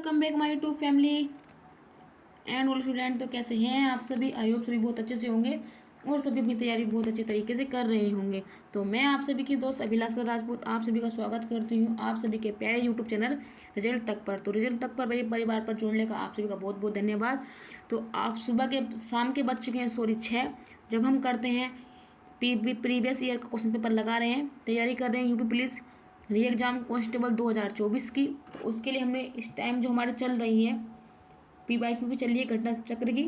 Welcome back my to family and all student. तो कैसे हैं आप सभी? आई होप सभी बहुत अच्छे से होंगे और सभी अपनी तैयारी बहुत अच्छे तरीके से कर रहे होंगे। तो मैं आप सभी की दोस्त अभिलाषा राजपूत आप सभी का स्वागत करती हूँ आप सभी के प्यारे यूट्यूब चैनल रिजल्ट तक पर। तो रिजल्ट तक पर मेरे परिवार पर जुड़ने का आप सभी का बहुत बहुत धन्यवाद। तो आप सुबह के शाम के बज चुके हैं 6 जब हम करते हैं प्रीवियस ईयर का क्वेश्चन पेपर लगा रहे हैं, तैयारी कर रहे हैं यूपी पुलिस री एग्ज़ाम कांस्टेबल 2024 की। तो उसके लिए हमने इस टाइम जो हमारे चल रही है PYQ की चल रही है घटना चक्र की।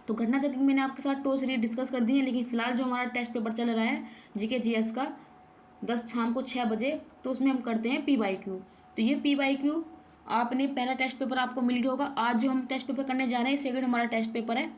तो घटना चक्र की मैंने आपके साथ टॉस सीरीज डिस्कस कर दी है, लेकिन फिलहाल जो हमारा टेस्ट पेपर चल रहा है जीके जीएस का 10 शाम को 6 बजे, तो उसमें हम करते हैं PYQ। तो ये PYQ आपने पहला टेस्ट पेपर आपको मिल गया होगा। आज जो हम टेस्ट पेपर करने जा रहे हैं सेकंड हमारा टेस्ट पेपर है।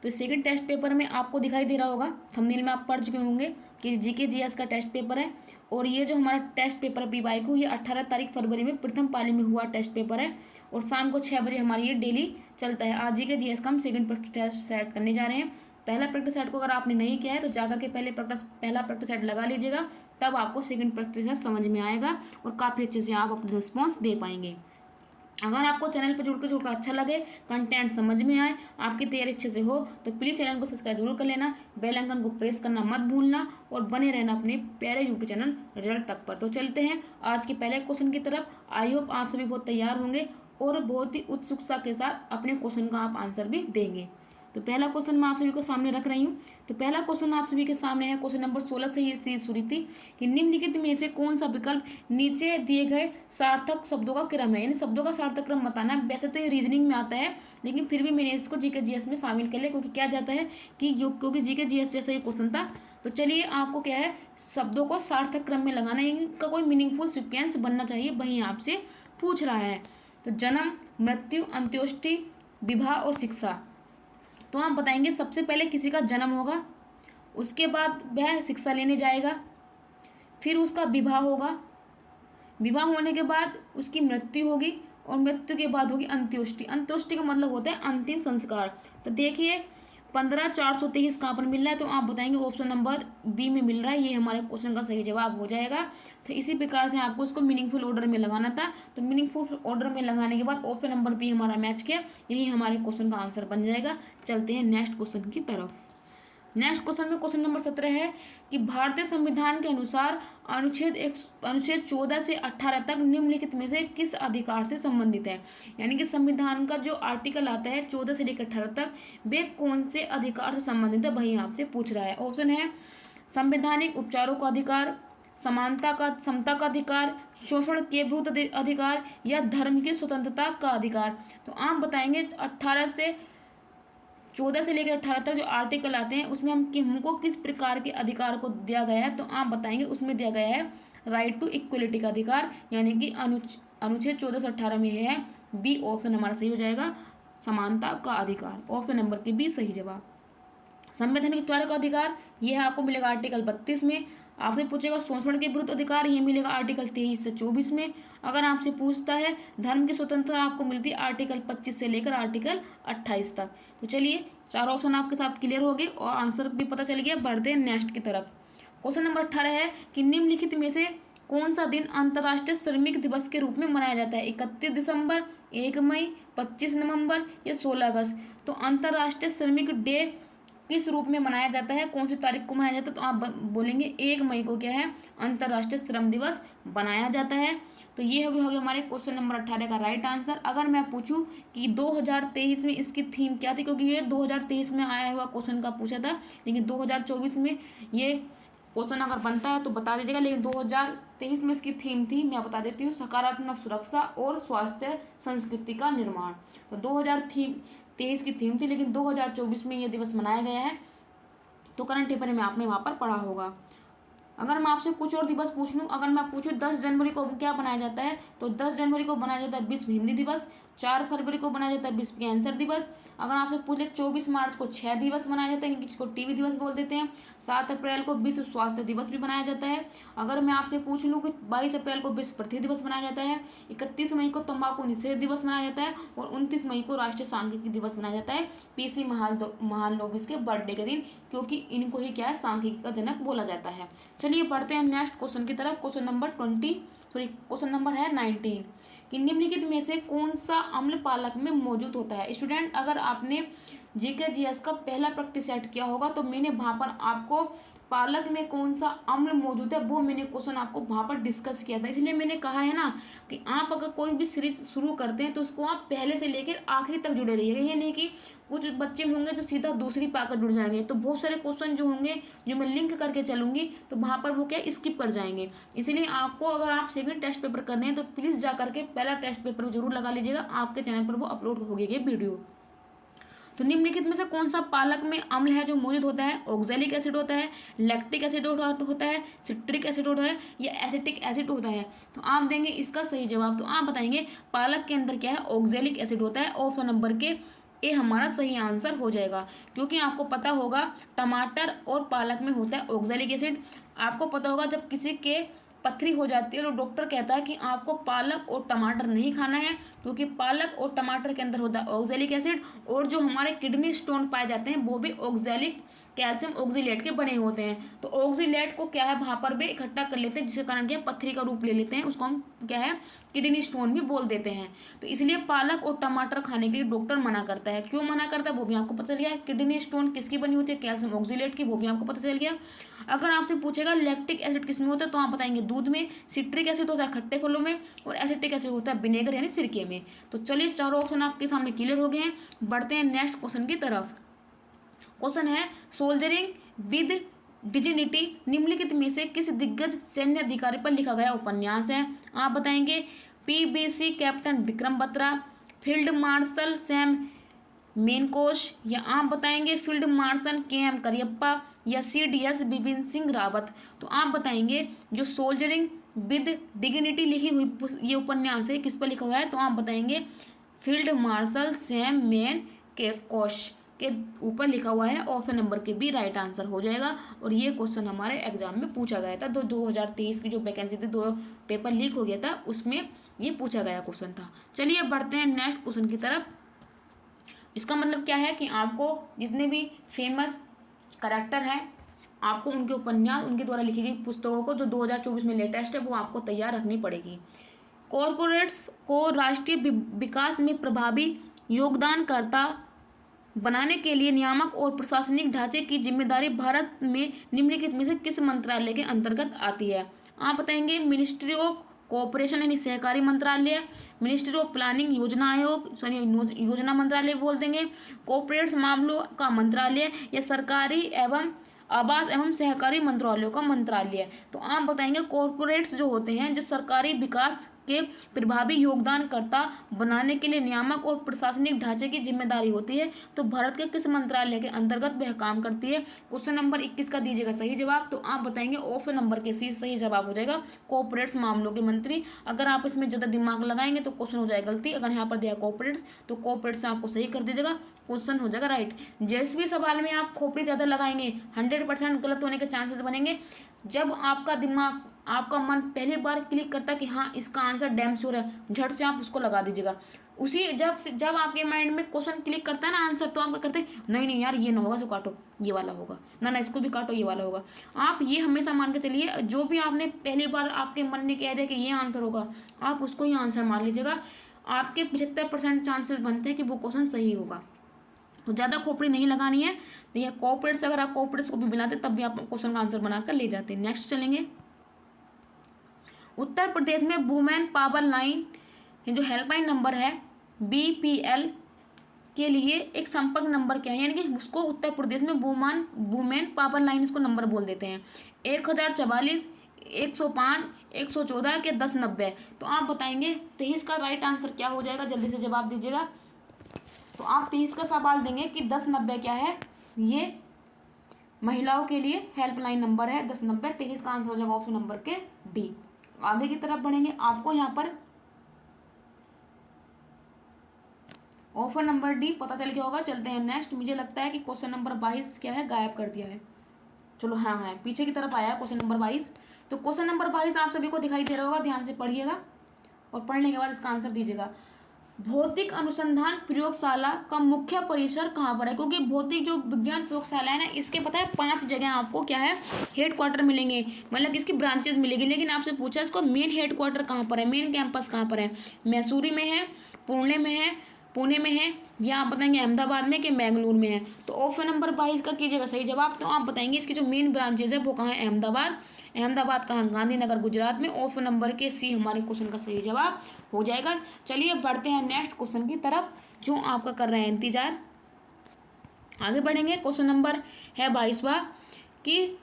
तो सेकंड टेस्ट पेपर में आपको दिखाई दे रहा होगा, थंबनेल में आप पढ़ चुके होंगे कि जीके जीएस का टेस्ट पेपर है। और ये जो हमारा टेस्ट पेपर है PYQ, ये 18 तारीख फरवरी में प्रथम पाली में हुआ टेस्ट पेपर है और शाम को 6 बजे हमारी ये डेली चलता है। आज जीके जीएस का हम सेकंड प्रैक्टिस सेट करने जा रहे हैं। पहला प्रैक्टिस सेट को अगर आपने नहीं किया है तो जाकर के पहला प्रैक्टिस सेट लगा लीजिएगा, तब आपको सेकंड प्रैक्टिस सेट समझ में आएगा और काफ़ी अच्छे से आप अपना रिस्पॉन्स दे पाएंगे। अगर आपको चैनल पर जुड़कर अच्छा लगे, कंटेंट समझ में आए, आपकी तैयारी अच्छे से हो, तो प्लीज़ चैनल को सब्सक्राइब जरूर कर लेना, बेल आइकन को प्रेस करना मत भूलना और बने रहना अपने प्यारे यूट्यूब चैनल रिजल्ट तक पर। तो चलते हैं आज के पहले क्वेश्चन की तरफ। आई होप आप सभी बहुत तैयार होंगे और बहुत ही उत्सुकता के साथ अपने क्वेश्चन का आप आंसर भी देंगे। तो पहला क्वेश्चन मैं आप सभी को सामने रख रही हूँ। तो पहला क्वेश्चन आप सभी के सामने है, क्वेश्चन नंबर 16 से ये सीरीज शुरू थी कि निम्नलिखित में से कौन सा विकल्प नीचे दिए गए सार्थक शब्दों का क्रम है, यानी शब्दों का सार्थक क्रम बताना है। वैसे तो ये रीजनिंग में आता है, लेकिन फिर भी मैंने इसको जीके जीएस में शामिल कर लिया, क्योंकि क्या जाता है कि क्योंकि जीके जीएस जैसा ये क्वेश्चन था। तो चलिए आपको क्या है, शब्दों को सार्थक क्रम में लगाना है, इनका कोई मीनिंगफुल सिक्वेंस बनना चाहिए, वही आपसे पूछ रहा है। तो जन्म, मृत्यु, अंत्योष्टि, विवाह और शिक्षा। तो आप बताएंगे सबसे पहले किसी का जन्म होगा, उसके बाद वह शिक्षा लेने जाएगा, फिर उसका विवाह होगा, विवाह होने के बाद उसकी मृत्यु होगी और मृत्यु के बाद होगी अंत्योष्टि। अंत्योष्टि का मतलब होता है अंतिम संस्कार। तो देखिए 15,423 कहाँ पर मिल रहा है, तो आप बताएंगे ऑप्शन नंबर बी में मिल रहा है, ये हमारे क्वेश्चन का सही जवाब हो जाएगा। तो इसी प्रकार से आपको इसको मीनिंगफुल ऑर्डर में लगाना था। तो मीनिंगफुल ऑर्डर में लगाने के बाद ऑप्शन नंबर बी हमारा मैच किया, यही हमारे क्वेश्चन का आंसर बन जाएगा। चलते हैं नेक्स्ट क्वेश्चन की तरफ। नेक्स्ट क्वेश्चन में क्वेश्चन नंबर 17 है कि भारतीय संविधान के अनुसार अनुच्छेद 14 से 18 तक निम्नलिखित में से किस अधिकार से संबंधित है। यानी कि संविधान का जो आर्टिकल आता है 14 से लेकर 18 तक, वे कौन से अधिकार से संबंधित है, वही आपसे पूछ रहा है। ऑप्शन है संवैधानिक उपचारों का अधिकार, समानता का समता का अधिकार, शोषण के विरुद्ध अधिकार या धर्म की स्वतंत्रता का अधिकार। तो आप बताएंगे 14 से लेकर 18 तक जो आर्टिकल आते हैं उसमें हमको किस प्रकार के अधिकार को दिया गया है। तो आप बताएंगे उसमें दिया गया है राइट टू इक्वलिटी का अधिकार, यानी कि अनुच्छेद 14 से 18 में है बी ऑप्शन हमारा सही हो जाएगा, समानता का अधिकार। ऑप्शन नंबर के बी सही जवाब। संवैधानिक उपचार का अधिकार ये है आपको मिलेगा आर्टिकल 32 में। आपसे पूछेगा शोषण के विरुद्ध अधिकार, ये मिलेगा आर्टिकल 23 से 24 में। अगर आपसे पूछता है धर्म की स्वतंत्रता, आपको मिलती है आर्टिकल 25 से लेकर आर्टिकल 28 तक। तो चलिए चार ऑप्शन आपके साथ क्लियर हो गए और आंसर भी पता चल गया। बढ़ते हैं नेक्स्ट की तरफ। क्वेश्चन नंबर 18 है कि निम्नलिखित में से कौन सा दिन अंतर्राष्ट्रीय श्रमिक दिवस के रूप में मनाया जाता है। 31 दिसंबर, 1 मई, 25 नवंबर या 16 अगस्त। तो अंतर्राष्ट्रीय श्रमिक डे किस रूप में मनाया जाता है, कौन सी तारीख को मनाया जाता है, तो आप बोलेंगे 1 मई को क्या है अंतर्राष्ट्रीय श्रम दिवस बनाया जाता है। तो ये हो गया हमारे क्वेश्चन नंबर 18 का राइट आंसर। अगर मैं पूछूं कि 2023 में इसकी थीम क्या थी, क्योंकि ये 2023 में आया हुआ क्वेश्चन का पूछा था, लेकिन 2024 में ये क्वेश्चन अगर बनता है तो बता दीजिएगा, लेकिन 2023 में इसकी थीम थी, मैं बता देती हूँ, सकारात्मक सुरक्षा और स्वास्थ्य संस्कृति का निर्माण। तो 2023 की थीम थी, लेकिन 2024 में ये दिवस मनाया गया है। तो करंट अफेयर में आपने वहाँ पर पढ़ा होगा। अगर मैं आपसे कुछ और दिवस पूछ लूँ, अगर मैं पूछूँ 10 जनवरी को क्या बनाया जाता है, तो 10 जनवरी को बनाया जाता है विश्व हिंदी दिवस। 4 फरवरी को बनाया जाता है विश्व कैंसर दिवस। अगर आपसे पूछ ले 24 मार्च को 6 दिवस मनाया जाता है, जिसको टीबी दिवस बोल देते हैं। 7 अप्रैल को विश्व स्वास्थ्य दिवस भी बनाया जाता है। अगर मैं आपसे पूछ लूँ कि 22 अप्रैल को विश्व पृथ्वी दिवस मनाया जाता है। 31 मई को तंबाकू निषेध दिवस मनाया जाता है और 29 मई को राष्ट्रीय सांख्यिकी दिवस मनाया जाता है, पीसी महालनोबिस के बर्थडे के दिन, क्योंकि इनको ही क्या है सांख्यिकी का जनक बोला जाता है। चलिए पढ़ते हैं नेक्स्ट क्वेश्चन की तरफ। क्वेश्चन नंबर 19 है 19 कि निम्नलिखित में से कौन सा अम्ल पालक में मौजूद होता है। स्टूडेंट, अगर आपने जीके जीएस का पहला प्रैक्टिस सेट किया होगा तो मैंने वहाँ पर आपको पालक में कौन सा अम्ल मौजूद है वो मैंने क्वेश्चन आपको वहाँ पर डिस्कस किया था। इसलिए मैंने कहा है ना कि आप अगर कोई भी सीरीज शुरू करते हैं तो उसको आप पहले से लेकर आखिरी तक जुड़े रहिएगा। ये नहीं कि कुछ बच्चे होंगे जो सीधा दूसरी पाकर जुड़ जाएंगे, तो बहुत सारे क्वेश्चन जो होंगे जो मैं लिंक करके चलूंगी तो वहाँ पर वो क्या स्किप कर जाएंगे। इसीलिए आपको, अगर आप सेकंड टेस्ट पेपर करने हैं तो प्लीज़ जा करके पहला टेस्ट पेपर जरूर लगा लीजिएगा, आपके चैनल पर वो अपलोड हो गई वीडियो। तो निम्नलिखित में से कौन सा पालक में अम्ल है जो मौजूद होता है। ऑक्जेलिक एसिड होता है, लैक्टिक एसिड होता है, सिट्रिक एसिड होता है या एसिटिक एसिड होता है। तो आप देंगे इसका सही जवाब। तो आप बताएंगे पालक के अंदर क्या है, ऑक्जेलिक एसिड होता है। ऑप्शन नंबर के ए हमारा सही आंसर हो जाएगा, क्योंकि आपको पता होगा टमाटर और पालक में होता है ऑक्जेलिक एसिड। आपको पता होगा जब किसी के पथरी हो जाती है तो डॉक्टर कहता है कि आपको पालक और टमाटर नहीं खाना है, क्योंकि पालक और टमाटर के अंदर होता है ऑक्जेलिक एसिड, और जो हमारे किडनी स्टोन पाए जाते हैं वो भी ऑक्जेलिक कैल्शियम ऑक्सीलेट के बने होते हैं। तो ऑक्सीलेट को क्या है वहाँ पर भी इकट्ठा कर लेते हैं, जिसके कारण क्या पथरी का रूप ले लेते हैं, उसको हम क्या है किडनी स्टोन भी बोल देते हैं। तो इसलिए पालक और टमाटर खाने के लिए डॉक्टर मना करता है। क्यों मना करता है वो भी आपको पता चल गया। किडनी स्टोन किसकी बनी होती है, कैल्शियम ऑक्सीलेट की, वो भी आपको पता चल गया। अगर आपसे पूछेगा लैक्टिक एसिड किसमें होता है तो आप बताएंगे दूध में, सिट्रिक एसिड होता है खट्टे फलों में, और एसिटिक एसिड होता है विनेगर यानी सिरके में। तो चलिए चारों ऑप्शन आपके सामने क्लियर हो गए हैं। बढ़ते हैं नेक्स्ट क्वेश्चन की तरफ। क्वेश्चन है सोल्जरिंग विद डिजिनिटी निम्नलिखित में से किस दिग्गज सैन्य अधिकारी पर लिखा गया उपन्यास है। आप बताएंगे PVC captain Vikram Batra, field marshal Sam Manekshaw, या आप बताएंगे फील्ड मार्शल के.एम. करियप्पा, या सीडीएस बिपिन सिंह रावत। तो आप बताएंगे जो सोल्जरिंग विद डिग्निटी लिखी हुई ये उपन्यास है किस पर लिखा हुआ है। तो आप बताएंगे फील्ड मार्शल सैम मेन के कोश के ऊपर लिखा हुआ है। ऑप्शन नंबर के बी राइट आंसर हो जाएगा। और ये क्वेश्चन हमारे एग्जाम में पूछा गया था। 2023 की जो वैकेंसी थी, 2 पेपर लीक हो गया था, उसमें ये पूछा गया क्वेश्चन था। चलिए बढ़ते हैं नेक्स्ट क्वेश्चन की तरफ। इसका मतलब क्या है कि आपको जितने भी फेमस करेक्टर हैं आपको उनके उपन्यास, उनके द्वारा लिखी गई पुस्तकों को जो 2024 में लेटेस्ट है वो आपको तैयार रखनी पड़ेगी। कॉरपोरेट्स को राष्ट्रीय विकास में प्रभावी योगदानकर्ता बनाने के लिए नियामक और प्रशासनिक ढांचे की जिम्मेदारी भारत में निम्नलिखित में से किस मंत्रालय के अंतर्गत आती है। आप बताएंगे मिनिस्ट्री ऑफ कोऑपरेशन यानी सहकारी मंत्रालय, मिनिस्ट्री ऑफ प्लानिंग योजना आयोग सॉरी योजना मंत्रालय बोल देंगे, कॉर्पोरेट्स मामलों का मंत्रालय, या सरकारी एवं आवास एवं सहकारी मंत्रालयों का मंत्रालय। तो आप बताएंगे कॉर्पोरेट्स जो होते हैं जो सरकारी विकास के प्रभावी योगदानकर्ता बनाने के लिए नियामक और प्रशासनिक ढांचे की जिम्मेदारी होती है, तो भारत के किस मंत्रालय के अंतर्गत वह काम करती है। क्वेश्चन नंबर 21 का दीजिएगा सही जवाब। तो आप बताएंगे ऑप्शन नंबर के सी सही जवाब हो जाएगा कॉर्पोरेट्स मामलों के मंत्री। अगर आप इसमें ज़्यादा दिमाग लगाएंगे तो क्वेश्चन हो जाएगा गलती। अगर यहाँ पर दिया कॉर्पोरेट्स तो कॉर्पोरेट्स आपको सही कर दीजिएगा, क्वेश्चन हो जाएगा राइट। जिस भी सवाल में आप खोपड़ी ज़्यादा लगाएंगे 100% गलत होने के चांसेस बनेंगे। जब आपका दिमाग, आपका मन पहली बार क्लिक करता है कि हाँ इसका आंसर डैम श्योर है, झट से आप उसको लगा दीजिएगा। उसी जब आपके माइंड में क्वेश्चन क्लिक करता है ना आंसर, तो आप क्या करते हैं, नहीं नहीं यार ये ना होगा, इसको काटो ये वाला होगा, ना ना इसको भी काटो ये वाला होगा। आप ये हमेशा मान के चलिए, जो भी आपने पहली बार आपके मन ने कह दिया कि ये आंसर होगा, आप उसको ही आंसर मान लीजिएगा। आपके 75% चांसेस बनते हैं कि वो क्वेश्चन सही होगा। तो ज़्यादा खोपड़ी नहीं लगानी है। तो ये कॉर्पोरेट्स, अगर आप कॉर्पोरेट्स को भी मिलाते तब भी आप क्वेश्चन का आंसर बनाकर ले जाते हैं। नेक्स्ट चलेंगे। उत्तर प्रदेश में वुमेन पावर लाइन जो हेल्पलाइन नंबर है BPL के लिए एक संपर्क नंबर क्या है, यानी कि उसको उत्तर प्रदेश में वुमेन पावर लाइन इसको नंबर बोल देते हैं। 1044, 105, 114 के 1090। तो आप बताएंगे 23 का राइट आंसर क्या हो जाएगा, जल्दी से जवाब दीजिएगा। तो आप 23 का सवाल देंगे कि 1090 क्या है, ये महिलाओं के लिए हेल्पलाइन नंबर है 1090। 23 का आंसर हो जाएगा ऑप्शन नंबर के डी। आगे की तरफ बढ़ेंगे, आपको यहाँ पर ऑप्शन नंबर डी पता चल गया होगा। चलते हैं नेक्स्ट। मुझे लगता है कि क्वेश्चन नंबर 22 क्या है, गायब कर दिया है। चलो हाँ हाँ पीछे की तरफ आया क्वेश्चन नंबर 22। तो क्वेश्चन नंबर 22 आप सभी को दिखाई दे रहा होगा, ध्यान से पढ़िएगा और पढ़ने के बाद इसका आंसर दीजिएगा। भौतिक अनुसंधान प्रयोगशाला का मुख्य परिसर कहाँ पर है? क्योंकि भौतिक जो विज्ञान प्रयोगशाला है ना, इसके पता है 5 जगह आपको क्या है हेड क्वार्टर मिलेंगे, मतलब इसकी ब्रांचेस मिलेगी। लेकिन आपसे पूछा इसको मेन हेड क्वार्टर कहाँ पर है, मेन कैंपस कहाँ पर है? मैसूरी में है, पुणे में है, या आप बताएंगे अहमदाबाद में कि मैंगलोर में है? तो ऑप्शन नंबर 22 का कीजिएगा सही जवाब। तो आप बताएंगे इसकी जो मेन ब्रांचेज है वो कहाँ है? अहमदाबाद कहाँ? गांधीनगर गुजरात में। ऑप्शन नंबर के सी हमारे क्वेश्चन का सही जवाब हो जाएगा। चलिए बढ़ते हैं नेक्स्ट क्वेश्चन की तरफ जो आपका कर रहे हैं इंतजार। आगे बढ़ेंगे। क्वेश्चन नंबर है 22वां कि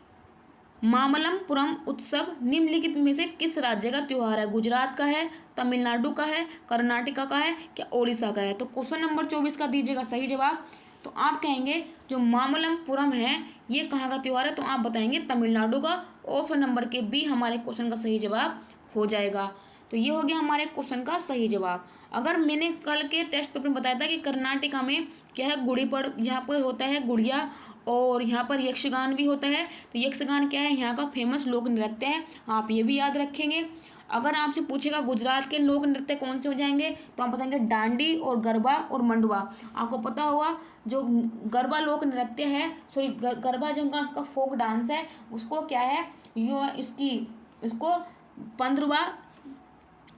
मामल्लपुरम उत्सव निम्नलिखित में से किस राज्य का त्योहार है? गुजरात का है, तमिलनाडु का है, कर्नाटका का है, क्या ओडिशा का है? तो क्वेश्चन नंबर 24 का दीजिएगा सही जवाब। तो आप कहेंगे जो मामल्लपुरम है ये कहाँ का त्योहार है? तो आप बताएंगे तमिलनाडु का। ऑप्शन नंबर के बी हमारे क्वेश्चन का सही जवाब हो जाएगा। तो ये हो गया हमारे क्वेश्चन का सही जवाब। अगर मैंने कल के टेस्ट पेपर में बताया था कि कर्नाटका में क्या है, गुड़ी पड़ यहाँ पर होता है गुड़िया, और यहाँ पर यक्षगान भी होता है। तो यक्षगान क्या है? यहाँ का फेमस लोक नृत्य है, आप ये भी याद रखेंगे। अगर आपसे पूछेगा गुजरात के लोक नृत्य कौन से हो जाएंगे, तो आप बताएंगे डांडी और गरबा और मंडवा। आपको पता होगा जो गरबा लोक नृत्य है, सॉरी गरबा जो उनका फोक डांस है, उसको क्या है इसको 15वां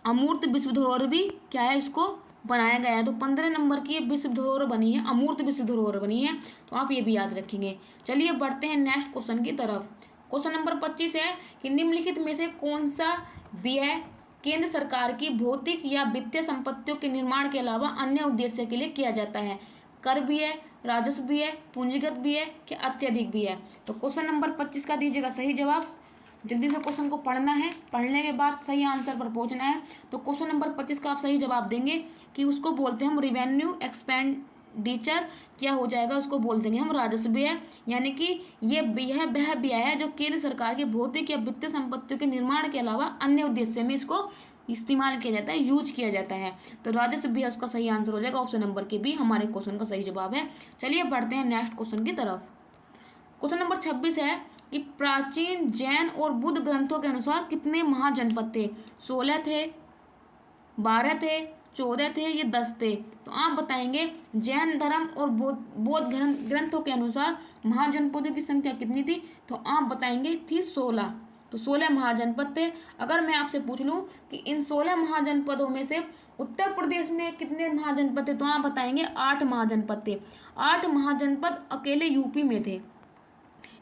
अमूर्त विश्व धरोहर भी क्या है इसको बनाया गया है। तो 15 नंबर की विश्व धरोहर बनी है, अमूर्त विश्व धरोहर बनी है। तो आप ये भी याद रखेंगे। चलिए बढ़ते हैं नेक्स्ट क्वेश्चन की तरफ। क्वेश्चन नंबर 25 है कि निम्नलिखित में से कौन सा व्यय केंद्र सरकार की भौतिक या वित्तीय संपत्तियों के निर्माण के अलावा अन्य उद्देश्य के लिए किया जाता है? कर भी है, राजस्व भी है, पूंजीगत भी है, क्या अत्यधिक भी है? तो क्वेश्चन नंबर 25 का दीजिएगा सही जवाब। जल्दी से क्वेश्चन को पढ़ना है, पढ़ने के बाद सही आंसर पर पहुंचना है। तो क्वेश्चन नंबर 25 का आप सही जवाब देंगे कि उसको बोलते हैं हम रिवेन्यू एक्सपेंडिचर, क्या हो जाएगा उसको बोल देंगे हम राजस्व व्यय। यानी कि ये यह वह व्यय है जो केंद्र सरकार की भौतिक या वित्तीय संपत्तियों के निर्माण के अलावा अन्य उद्देश्य में इसको इस्तेमाल किया जाता है, यूज किया जाता है। तो राजस्व व्यय उसका सही आंसर हो जाएगा। ऑप्शन नंबर के बी हमारे क्वेश्चन का सही जवाब है। चलिए बढ़ते हैं नेक्स्ट क्वेश्चन की तरफ। क्वेश्चन नंबर 26 है कि प्राचीन जैन और बुद्ध ग्रंथों के अनुसार कितने महाजनपद थे? 16 थे, 12 थे, 14 थे, ये 10 थे? तो आप बताएंगे जैन धर्म और बौद्ध ग्रंथों के अनुसार महाजनपदों की संख्या कितनी थी? तो आप बताएंगे थी 16। तो 16 महाजनपद थे। अगर मैं आपसे पूछ लूं कि इन 16 महाजनपदों में से उत्तर प्रदेश में कितने महाजनपद थे? तो आप बताएंगे 8 महाजनपद थे। 8 महाजनपद अकेले यूपी में थे।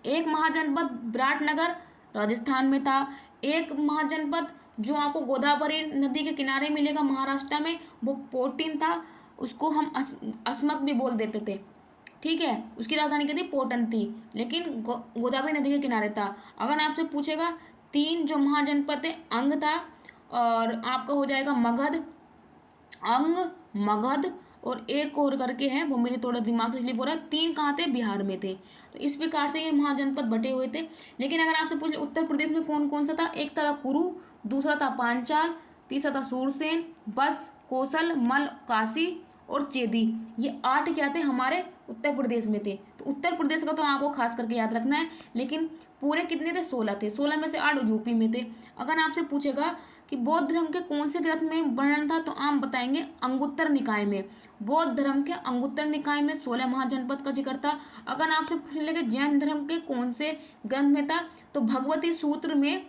एक महाजनपद विराटनगर राजस्थान में था। एक महाजनपद जो आपको गोदावरी नदी के किनारे मिलेगा महाराष्ट्र में, वो पोटिन था। उसको हम अस्मक भी बोल देते थे, ठीक है। उसकी राजधानी क्या थी? पोटन थी, लेकिन गोदावरी नदी के किनारे था। अगर आपसे पूछेगा 3 जो महाजनपद है, अंग था, और आपका हो जाएगा मगध, अंग, मगध, और एक और करके है, वो मेरे थोड़ा दिमाग से स्लिप हो रहा है। 3 कहाँ थे? बिहार में थे। तो इस प्रकार से ये महाजनपद बटे हुए थे। लेकिन अगर आपसे पूछ ले उत्तर प्रदेश में कौन कौन सा था, एक था कुरु, दूसरा था पांचाल, तीसरा था सूरसेन, वत्स, कौशल, मल, काशी और चेदी। ये 8 क्या थे? हमारे उत्तर प्रदेश में थे। तो उत्तर प्रदेश का तो आपको खास करके याद रखना है। लेकिन पूरे कितने थे? 16 थे। 16 में से 8 यूपी में थे। अगर आपसे पूछेगा कि बौद्ध धर्म के कौन से ग्रंथ में वर्णन था, तो आप बताएंगे अंगुत्तर निकाय में। बौद्ध धर्म के अंगुत्तर निकाय में 16 महाजनपद का जिक्र था। अगर आपसे पूछ लेंगे जैन धर्म के कौन से ग्रंथ में था, तो भगवती सूत्र में,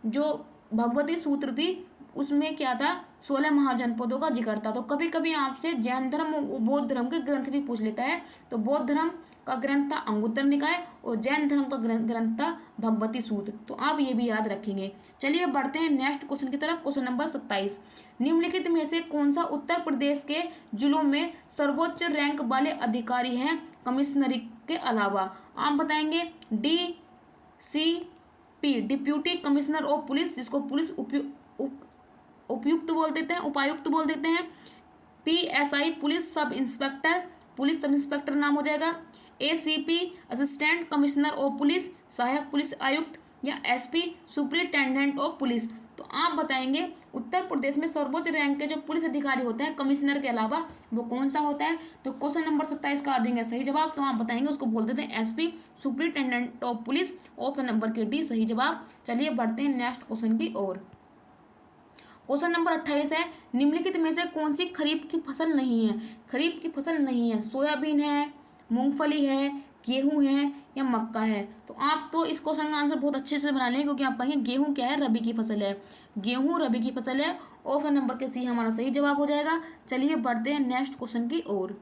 जो भगवती सूत्र थी उसमें क्या था? 16 महाजनपदों का जिक्र था। तो कभी कभी आपसे जैन धर्म और बौद्ध धर्म के ग्रंथ भी पूछ लेता है। तो बौद्ध धर्म का ग्रंथ था अंगुत्तर निकाय और जैन धर्म का ग्रंथ था भगवती सूत्र। तो आप ये भी याद रखेंगे। चलिए बढ़ते हैं नेक्स्ट क्वेश्चन की तरफ। क्वेश्चन नंबर 27, निम्नलिखित में से कौन सा उत्तर प्रदेश के जिलों में सर्वोच्च रैंक वाले अधिकारी हैं कमिश्नरी के अलावा? आप बताएंगे DCP, deputy commissioner of police, जिसको पुलिस उपायुक्त बोल देते हैं। PSI, पुलिस सब इंस्पेक्टर नाम हो जाएगा। ACP, assistant commissioner of police, सहायक पुलिस आयुक्त, या SP, सुपरिटेंडेंट ऑफ पुलिस। तो आप बताएंगे उत्तर प्रदेश में सर्वोच्च रैंक के जो पुलिस अधिकारी होते हैं कमिश्नर के अलावा, वो कौन सा होता है? तो क्वेश्चन नंबर 27 का देंगे सही जवाब। तो आप बताएंगे उसको बोल देते हैं SP, superintendent of police. Option number के D सही जवाब। चलिए बढ़ते हैं नेक्स्ट क्वेश्चन की ओर। क्वेश्चन नंबर 28 है, निम्नलिखित में से कौन सी खरीफ की फसल नहीं है? खरीफ की फसल नहीं है, सोयाबीन है, मूंगफली है, गेहूं है या मक्का है? तो आप तो इस क्वेश्चन का आंसर बहुत अच्छे से बना लेंगे, क्योंकि आप कहेंगे गेहूं क्या है, रबी की फसल है, गेहूं रबी की फसल है। ऑप्शन नंबर के सी हमारा सही जवाब हो जाएगा। चलिए बढ़ते हैं नेक्स्ट क्वेश्चन की ओर।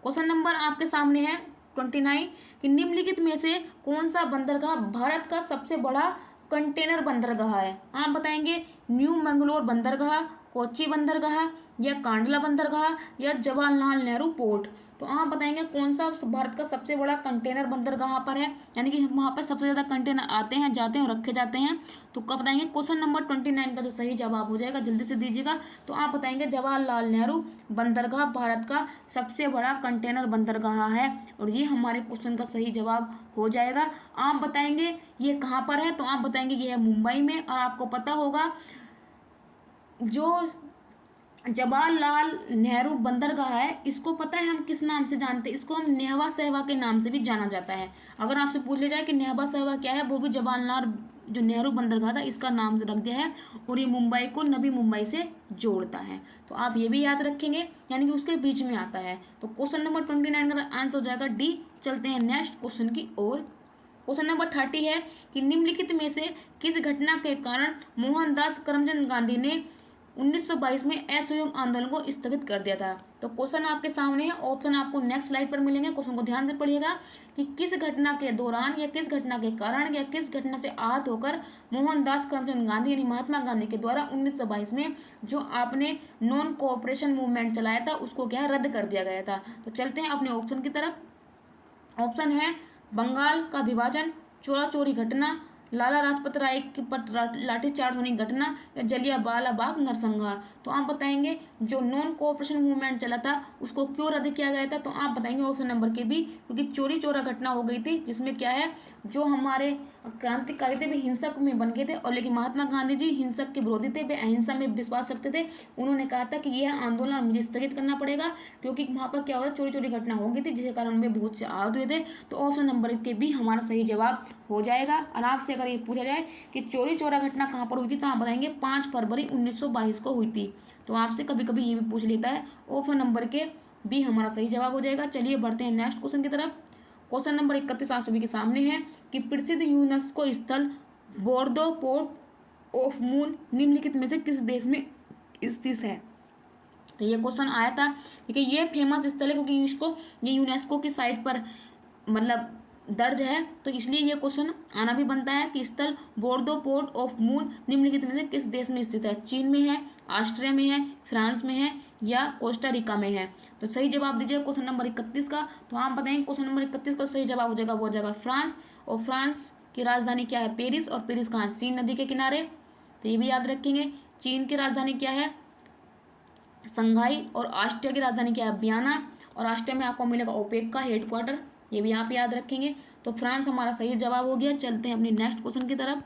क्वेश्चन नंबर आपके सामने है 29 कि निम्नलिखित में से कौन सा बंदरगाह भारत का सबसे बड़ा कंटेनर बंदरगाह है? आप बताएंगे न्यू मंगलोर बंदरगाह, कोच्चि बंदरगाह या कांडला बंदरगाह या जवाहरलाल नेहरू पोर्ट। तो आप बताएंगे कौन सा भारत का सबसे बड़ा कंटेनर बंदरगाह पर है, यानी कि वहाँ पर सबसे ज़्यादा कंटेनर आते हैं, जाते हैं और रखे जाते हैं। तो कब बताएंगे? क्वेश्चन नंबर 29 का जो सही जवाब हो जाएगा, जल्दी से दीजिएगा। तो आप बताएंगे जवाहरलाल नेहरू बंदरगाह भारत का सबसे बड़ा कंटेनर बंदरगाह है, और ये हमारे क्वेश्चन का सही जवाब हो जाएगा। आप बताएंगे ये कहाँ पर है? तो आप बताएंगे ये है मुंबई में। और आपको पता होगा जो जवाहरलाल नेहरू बंदरगाह है, इसको पता है हम किस नाम से जानते हैं? इसको हम नेहवा सहवा के नाम से भी जाना जाता है। अगर आपसे पूछ लिया जाए कि नेहवा सहवा क्या है, वो भी जवाहरलाल जो नेहरू बंदरगाह था इसका नाम रख दिया है, और ये मुंबई को नवी मुंबई से जोड़ता है। तो आप ये भी याद रखेंगे, यानी कि उसके बीच में आता है। तो क्वेश्चन नंबर 29 का आंसर हो जाएगा डी। चलते हैं नेक्स्ट क्वेश्चन की ओर। क्वेश्चन नंबर 30 है कि निम्नलिखित में से किस घटना के कारण मोहनदास करमचंद गांधी ने 1922 में असहयोग आंदोलन को स्थगित कर दिया था? तो क्वेश्चन आपके सामने है, ऑप्शन आपको नेक्स्ट स्लाइड पर मिलेंगे। क्वेश्चन को ध्यान से पढ़िएगा कि किस घटना के दौरान या किस घटना के कारण या किस घटना से आहत होकर मोहनदास करमचंद गांधी यानी महात्मा गांधी के द्वारा 1922 में जो आपने नॉन कोऑपरेशन मूवमेंट चलाया था उसको क्या है, रद्द कर दिया गया था। तो चलते हैं अपने ऑप्शन की तरफ। ऑप्शन है बंगाल का विभाजन, चोरा चोरी घटना, लाला लाजपत राय के पर लाठीचार्ज होने की घटना या जलियांवाला बाग नरसंहार। तो आप बताएंगे जो नॉन कोऑपरेशन मूवमेंट चला था उसको क्यों रद्द किया गया था? तो आप बताएंगे ऑप्शन नंबर के बी, क्योंकि चोरी चोरा घटना हो गई थी, जिसमें क्या है जो हमारे क्रांतिकारी थे वे हिंसक में बन गए थे, और लेकिन महात्मा गांधी जी हिंसक के विरोधी थे, वे अहिंसा में विश्वास रखते थे। उन्होंने कहा था कि यह आंदोलन मुझे स्थगित करना पड़ेगा, क्योंकि वहाँ पर क्या हुआ, चोरी चोरी घटना हो गई थी, जिसके कारण वे बहुत से आहत हुए थे। तो ऑप्शन नंबर के बी हमारा सही जवाब हो जाएगा। और आपसे अगर ये पूछा जाए कि चोरी चोरा घटना कहाँ पर हुई थी, तो आप बताएंगे 5 फरवरी 1922 को हुई थी। तो आपसे कभी कभी ये भी पूछ लेता है। ऑप्शन नंबर के बी हमारा सही जवाब हो जाएगा। चलिए बढ़ते हैं नेक्स्ट क्वेश्चन की तरफ। क्वेश्चन नंबर 31 आप सभी के सामने है कि प्रसिद्ध यूनेस्को स्थल बोर्दो पोर्ट ऑफ मून निम्नलिखित में से किस देश में स्थित है? तो ये क्वेश्चन आया था, ठीक है। ये फेमस स्थल है क्योंकि ये यूनेस्को की साइट पर मतलब दर्ज है, तो इसलिए ये क्वेश्चन आना भी बनता है कि स्थल बोर्दो पोर्ट ऑफ मून निम्नलिखित में से किस देश में स्थित है? चीन में है, ऑस्ट्रिया में है, फ्रांस में है या कोस्टा रिका में है? तो सही जवाब दीजिए क्वेश्चन नंबर 31 का। तो आप बताएंगे क्वेश्चन नंबर 31 का सही जवाब हो जाएगा, वो हो जाएगा फ्रांस। और फ्रांस की राजधानी क्या है? पेरिस। और पेरिस कहाँ? सीन नदी के किनारे। तो ये भी याद रखेंगे। चीन की राजधानी क्या है? संघाई। और ऑस्ट्रिया की राजधानी क्या है? वियना। और ऑस्ट्रिया में आपको मिलेगा ओपेक का हेडक्वार्टर, ये भी आप याद रखेंगे। तो फ्रांस हमारा सही जवाब हो गया। चलते हैं अपने नेक्स्ट क्वेश्चन की तरफ।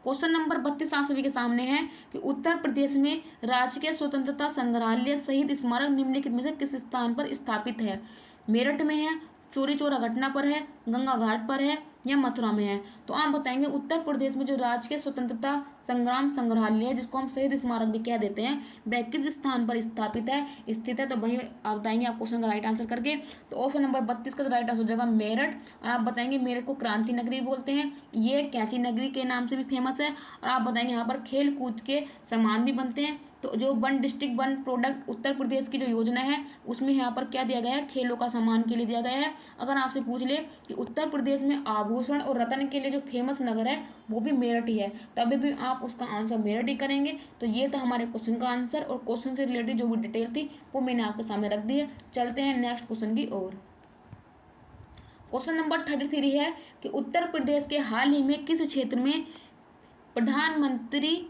क्वेश्चन नंबर 32 आप सभी के सामने है कि उत्तर प्रदेश में राजकीय स्वतंत्रता संग्रहालय शहीद स्मारक निम्नलिखित में से किस स्थान पर स्थापित है? मेरठ में है, चोरी चोरा घटना पर है, गंगा घाट पर है या मथुरा में है? तो आप बताएंगे उत्तर प्रदेश में जो राजकीय स्वतंत्रता संग्राम संग्रहालय है, जिसको हम शहीद स्मारक भी कह देते हैं, वह किस स्थान पर स्थापित है, स्थित है? तो वही आप बताएंगे आप क्वेश्चन का राइट आंसर करके। तो ऑप्शन नंबर 32 का राइट आंसर हो जाएगा मेरठ। और आप बताएंगे मेरठ को क्रांति नगरी बोलते हैं, ये कैंची नगरी के नाम से भी फेमस है। और आप बताएंगे यहाँ पर खेल कूद के सामान भी बनते हैं। तो जो one district one product Uttar Pradesh की जो योजना है उसमें यहाँ पर क्या दिया गया है? खेलों का सामान के लिए दिया गया है। अगर आपसे पूछ ले कि उत्तर प्रदेश में आभूषण और रत्न के लिए जो फेमस नगर है वो भी मेरठ ही है, तभी भी आप उसका आंसर मेरठ ही करेंगे। तो ये था हमारे क्वेश्चन का आंसर, और क्वेश्चन से रिलेटेड जो भी डिटेल थी वो मैंने आपके सामने रख दी है। चलते हैं नेक्स्ट क्वेश्चन की ओर। क्वेश्चन नंबर 33 है कि उत्तर प्रदेश के हाल ही में किस क्षेत्र में प्रधानमंत्री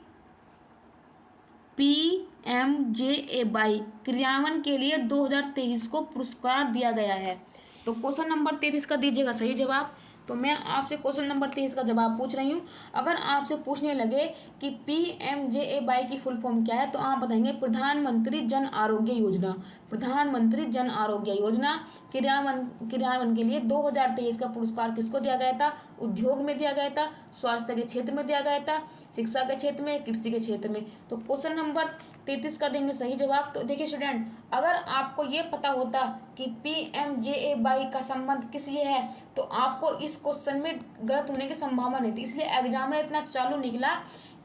PMJAY क्रियान्वयन के लिए 2023 को पुरस्कार दिया गया है? तो क्वेश्चन नंबर 33 का दीजिएगा सही जवाब। तो मैं आपसे क्वेश्चन नंबर 23 का जवाब पूछ रही हूँ। अगर आपसे पूछने लगे कि PMJAY की फुल फॉर्म क्या है, तो आप बताएंगे प्रधानमंत्री जन आरोग्य योजना। प्रधानमंत्री जन आरोग्य योजना क्रियान्वयन के लिए 2023 का पुरस्कार किसको दिया गया था? उद्योग में दिया गया था, स्वास्थ्य के क्षेत्र में दिया गया था, शिक्षा के क्षेत्र में, कृषि के क्षेत्र में। तो क्वेश्चन नंबर 33 का देंगे सही जवाब। तो देखिए स्टूडेंट, अगर आपको ये पता होता कि PMJAY का संबंध किस ये है, तो आपको इस क्वेश्चन में गलत होने की संभावना नहीं थी। इसलिए एग्जामिनर इतना चालू निकला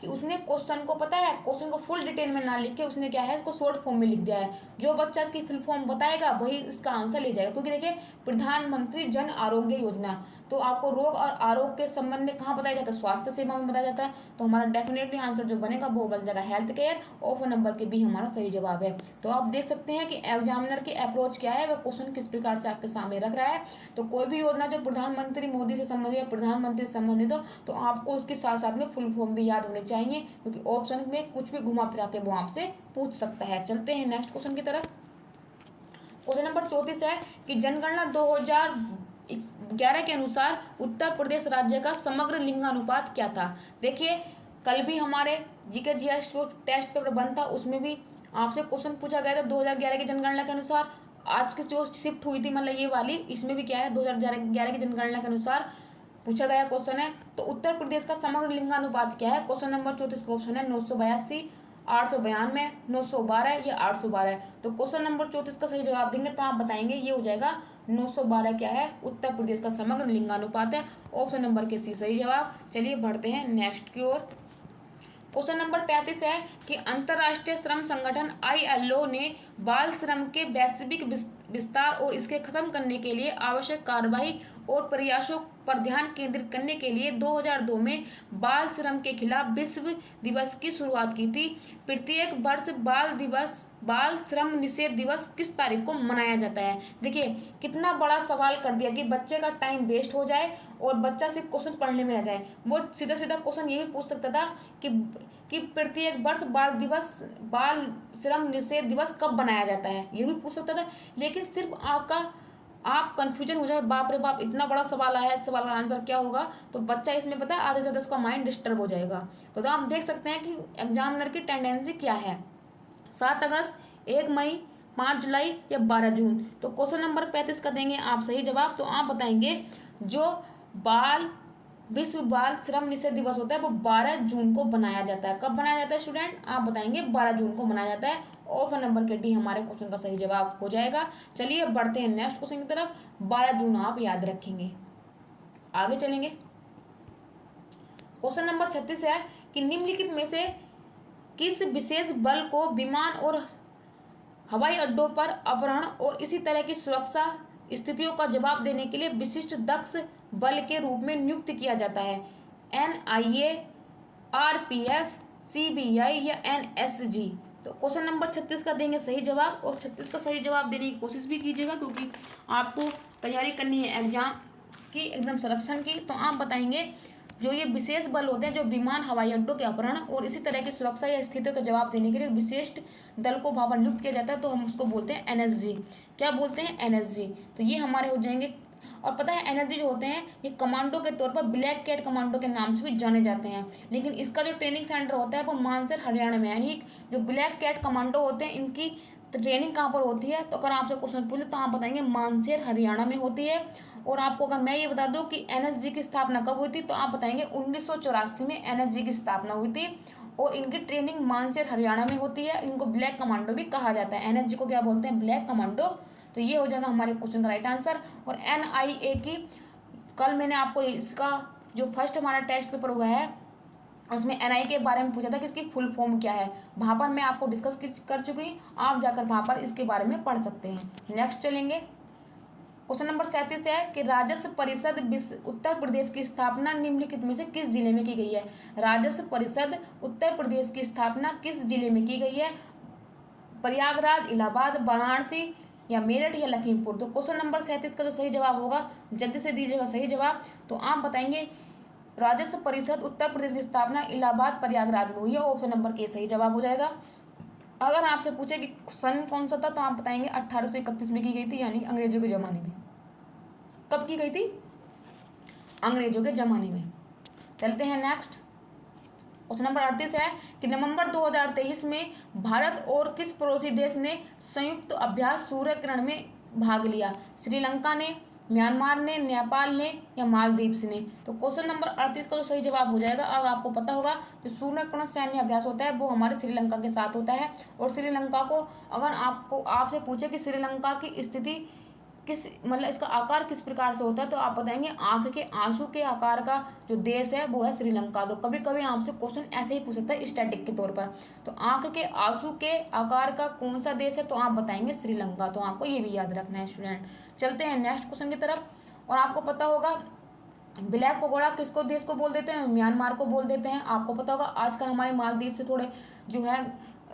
कि उसने क्वेश्चन को, पता है, क्वेश्चन को फुल डिटेल में ना लिख के उसने क्या है, इसको शॉर्ट फॉर्म में लिख दिया है। जो बच्चा इसकी फुल फॉर्म बताएगा वही इसका आंसर ले जाएगा। क्योंकि देखिए, प्रधानमंत्री जन आरोग्य योजना, तो आपको रोग और आरोग्य के संबंध में कहाँ बताया जाता है? स्वास्थ्य सेवा में बताया जाता है। तो हमारा डेफिनेटली आंसर जो बनेगा वो बन जाएगा हेल्थ केयर। ऑप्शन नंबर के बी हमारा सही जवाब है। तो आप देख सकते हैं कि एग्जामिनर की अप्रोच क्या है, वह क्वेश्चन किस प्रकार से आपके सामने रख रहा है। तो कोई भी योजना जो प्रधानमंत्री मोदी से संबंधित या प्रधानमंत्री से संबंधित हो, तो आपको उसके साथ साथ में फुल फॉर्म भी याद होने चाहिए, क्योंकि ऑप्शन में कुछ भी घुमा फिरा के वो आपसे पूछ सकता है। चलते हैं नेक्स्ट क्वेश्चन की तरफ। क्वेश्चन नंबर 34 है कि जनगणना 2011 के अनुसार उत्तर प्रदेश राज्य का समग्र लिंगानुपात क्या था? देखिए, कल भी हमारे जीके जीएस जो टेस्ट पेपर बन था, उसमें भी आपसे क्वेश्चन पूछा गया था 2011 की जनगणना के अनुसार। आज की जो शिफ्ट हुई थी, मतलब ये वाली, इसमें भी क्या है, 2011 की जनगणना के अनुसार पूछा गया क्वेश्चन है। तो उत्तर प्रदेश का समग्र लिंगानुपात क्या है? क्वेश्चन नंबर 34 का ऑप्शन है 982, 892, 912 या 812। तो क्वेश्चन नंबर 34 का सही जवाब देंगे तो आप बताएंगे ये हो जाएगा 912 क्या है, उत्तर प्रदेश का समग्र लिंगानुपात है। ऑप्शन नंबर के सी सही जवाब। चलिए बढ़ते हैं नेक्स्ट की ओर। क्वेश्चन नंबर 35 है कि अंतर्राष्ट्रीय श्रम संगठन ILO ने बाल श्रम के वैश्विक विस्तार और इसके खत्म करने के लिए आवश्यक कार्रवाई और प्रयासों पर ध्यान केंद्रित करने के लिए 2002 में बाल श्रम के खिलाफ विश्व दिवस की शुरुआत की थी। प्रत्येक वर्ष बाल श्रम निषेध दिवस किस तारीख को मनाया जाता है? देखिए, कितना बड़ा सवाल कर दिया कि बच्चे का टाइम वेस्ट हो जाए और बच्चा सिर्फ क्वेश्चन पढ़ने में रह जाए। वो सीधा सीधा क्वेश्चन ये भी पूछ सकता था कि प्रत्येक वर्ष बाल श्रम निषेध दिवस कब बनाया जाता है, ये भी पूछ सकता था। लेकिन सिर्फ आप कंफ्यूजन हो जाए, बाप रे बाप इतना बड़ा सवाल आया है, इस सवाल का आंसर क्या होगा, तो बच्चा इसमें पता है आधे से ज़्यादा उसका माइंड डिस्टर्ब हो जाएगा। तो आप देख सकते हैं कि एग्जामिनर की टेंडेंसी क्या है। 7 अगस्त, 1 मई, 5 जुलाई या 12 जून। तो क्वेश्चन नंबर 35 का देंगे आप सही जवाब। तो आप बताएंगे जो विश्व बाल श्रम निषेध दिवस होता है वो 12 जून को बनाया जाता है। कब बनाया जाता है स्टूडेंट? आप बताएंगे 12 जून को बनाया जाता है। ऑप्शन नंबर के डी हमारे क्वेश्चन का सही जवाब हो जाएगा। चलिए बढ़ते हैं नेक्स्ट क्वेश्चन की तरफ। 12 जून आप याद रखेंगे। आगे चलेंगे। क्वेश्चन नंबर 36 है कि निम्नलिखित में से किस विशेष बल को विमान और हवाई अड्डों पर अपहरण और इसी तरह की सुरक्षा स्थितियों का जवाब देने के लिए विशिष्ट दक्ष बल के रूप में नियुक्त किया जाता है? NIA, RPF, CBI या NSG। तो क्वेश्चन नंबर 36 का देंगे सही जवाब, और 36 का सही जवाब देने की कोशिश भी कीजिएगा, क्योंकि आपको तैयारी करनी है एग्जाम की, एकदम सिलेक्शन की। तो आप बताएंगे जो ये विशेष बल होते हैं जो विमान हवाई अड्डों के अपहरण और इसी तरह की सुरक्षा या स्थितियों का जवाब देने के लिए विशिष्ट दल को वहाँ पर नियुक्त किया जाता है, तो हम उसको बोलते हैं NSG। क्या बोलते हैं? NSG। तो ये हमारे हो जाएंगे। और पता है NSG जो होते हैं ये कमांडो के तौर पर ब्लैक कैट कमांडो के नाम से भी जाने जाते हैं, लेकिन इसका जो ट्रेनिंग सेंटर होता है वो मानसर हरियाणा में है। यानी जो ब्लैक कैट कमांडो होते हैं इनकी ट्रेनिंग कहाँ पर होती है? तो अगर आपसे क्वेश्चन पूछे तो आप बताएंगे मानसर हरियाणा में होती है। और आपको अगर मैं ये बता दूं कि NSG की स्थापना कब हुई थी, तो आप बताएंगे 1984 में NSG की स्थापना हुई थी, और इनकी ट्रेनिंग मानसर हरियाणा में होती है। इनको ब्लैक कमांडो भी कहा जाता है। NSG को क्या बोलते हैं? Black commando. तो ये हो जाएगा हमारे क्वेश्चन का राइट आंसर। और NIA की कल मैंने आपको इसका जो फर्स्ट हमारा टेस्ट पेपर हुआ है उसमें NIA के बारे में पूछा था कि इसकी फुल फॉर्म क्या है, वहाँ पर मैं आपको डिस्कस कर चुकी। आप जाकर वहाँ पर इसके बारे में पढ़ सकते हैं। नेक्स्ट चलेंगे। क्वेश्चन नंबर 37 है कि राजस्व परिषद उत्तर प्रदेश की स्थापना निम्नलिखित में से किस जिले में की गई है? राजस्व परिषद उत्तर प्रदेश की स्थापना किस जिले में की गई है? प्रयागराज, इलाहाबाद, वाराणसी या मेरठ या लखीमपुर। तो क्वेश्चन नंबर 37 का जो सही जवाब होगा जल्दी से दीजिएगा सही जवाब। तो आप बताएंगे राजस्व परिषद उत्तर प्रदेश की स्थापना इलाहाबाद, प्रयागराज में हुई है। ऑप्शन नंबर के सही जवाब हो जाएगा। अगर आपसे पूछे कि सन कौन सा था, तो आप बताएंगे 1831 में की गई थी, यानी अंग्रेजों के ज़माने में। कब की गई थी? अंग्रेजों के ज़माने में। चलते हैं नेक्स्ट। क्वेश्चन नंबर 38 है कि नवंबर 2023 में भारत और किस पड़ोसी देश ने संयुक्त अभ्यास सूर्य किरण में भाग लिया? श्रीलंका ने, म्यांमार ने, नेपाल ने या मालदीव्स ने? तो क्वेश्चन नंबर 38 का जो सही जवाब हो जाएगा, अगर आपको पता होगा जो सूर्य किरण सैन्य अभ्यास होता है वो हमारे श्रीलंका के साथ होता है। और श्रीलंका को अगर आपसे पूछे कि श्रीलंका की स्थिति किस मतलब इसका आकार किस प्रकार से होता है, तो आप बताएंगे आंख के आंसू के आकार का जो देश है वो है श्रीलंका। तो कभी कभी आपसे क्वेश्चन ऐसे ही पूछ सकता है स्टैटिक के तौर पर, तो आंख के आंसू के आकार का कौन सा देश है, तो आप बताएंगे श्रीलंका। तो आपको ये भी याद रखना है स्टूडेंट। चलते हैं नेक्स्ट क्वेश्चन की तरफ। और आपको पता होगा ब्लैक पगोड़ा किसको देश को बोल देते हैं? म्यांमार को बोल देते हैं। आपको पता होगा आजकल हमारे मालदीव से थोड़े जो है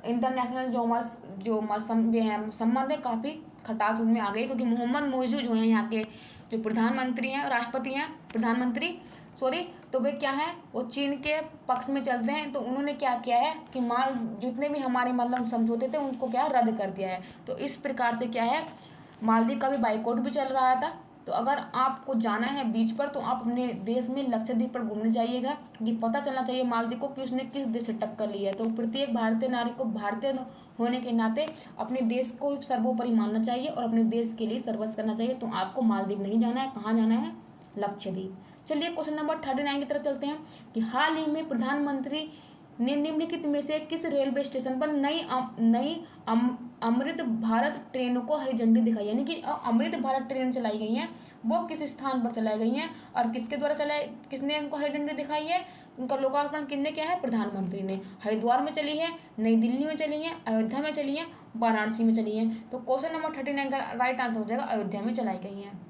इंटरनेशनल जो हमारे संबंध है काफ़ी खटास उनमें आ गई, क्योंकि मोहम्मद मोइजू जो हैं यहाँ के जो प्रधानमंत्री हैं, राष्ट्रपति हैं, प्रधानमंत्री सॉरी, तो वे क्या है वो चीन के पक्ष में चलते हैं। तो उन्होंने क्या किया है कि जितने भी हमारे मतलब समझौते थे उनको क्या रद्द कर दिया है। तो इस प्रकार से क्या है मालदीव का भी बाइकआउट भी चल रहा था। तो अगर आपको जाना है बीच पर तो आप अपने देश में लक्षद्वीप पर घूमने जाइएगा, क्योंकि पता चलना चाहिए मालदीव को कि उसने किस देश से टक्कर ली है। तो प्रत्येक भारतीय नागरिक को भारतीय होने के नाते अपने देश को सर्वोपरि मानना चाहिए और अपने देश के लिए सर्वस्व करना चाहिए। तो आपको मालदीव नहीं जाना है, कहाँ जाना है? लक्षद्वीप। चलिए क्वेश्चन नंबर 39 की तरफ चलते हैं कि हाल ही में प्रधानमंत्री ने निम्नलिखित में से किस रेलवे स्टेशन पर नई अमृत भारत ट्रेनों को हरी झंडी दिखाई, यानी कि अमृत भारत ट्रेन चलाई गई हैं, वो किस स्थान पर चलाई गई हैं और किसके द्वारा किसने उनको हरी झंडी दिखाई है? उनका लोकार्पण किसने किया है? प्रधानमंत्री ने। हरिद्वार में चली है, नई दिल्ली में चली है, अयोध्या में चली है, वाराणसी में चली है? तो क्वेश्चन नंबर 39 का राइट आंसर हो जाएगा अयोध्या में चलाई गई हैं।